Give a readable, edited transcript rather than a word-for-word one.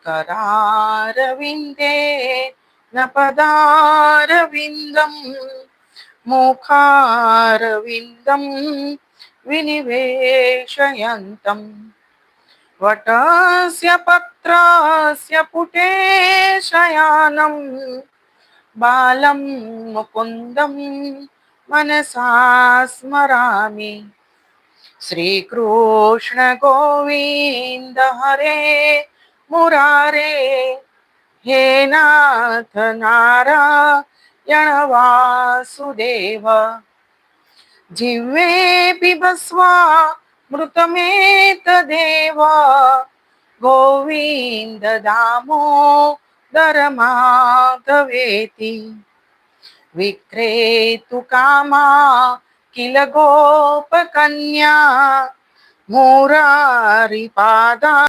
करारविन्दे न पदारविन्दं मुखारविन्दं विनिवेशयन्तम् वटस्य पत्रस्य पुटे शयानं बालं मुकुन्दं मनसा स्मरामि। श्रीकृष्ण गोविन्द हरे मुरारे, हे नाथ नारायण वासुदेव। जिह्वे बिभस्वा मृतमेतदेव, गोविन्द दामोदर माधवेति। विक्रेतु कामा किल गोपकन्या, मुरारिपादा